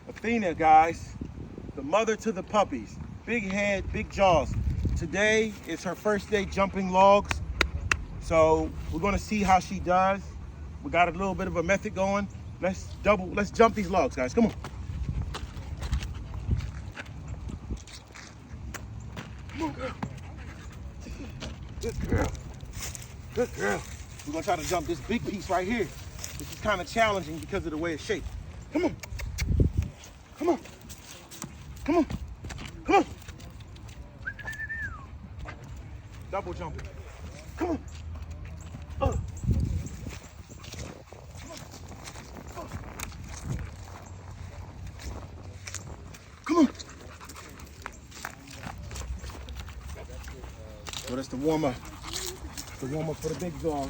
Athena, guys, the mother to the puppies. Big head, big jaws. Today is her first day jumping logs. So we're gonna see how she does. We got a little bit of a method going. Let's jump these logs, guys. Come on. Come on, girl. Good girl. Good girl. We're gonna try to jump this big piece right here. This is kind of challenging because of the way it's shaped. Come on. Come on. Come on. Come on. Double jumping. Come on. Come on. So that's the warm up. The warm up for the big dog.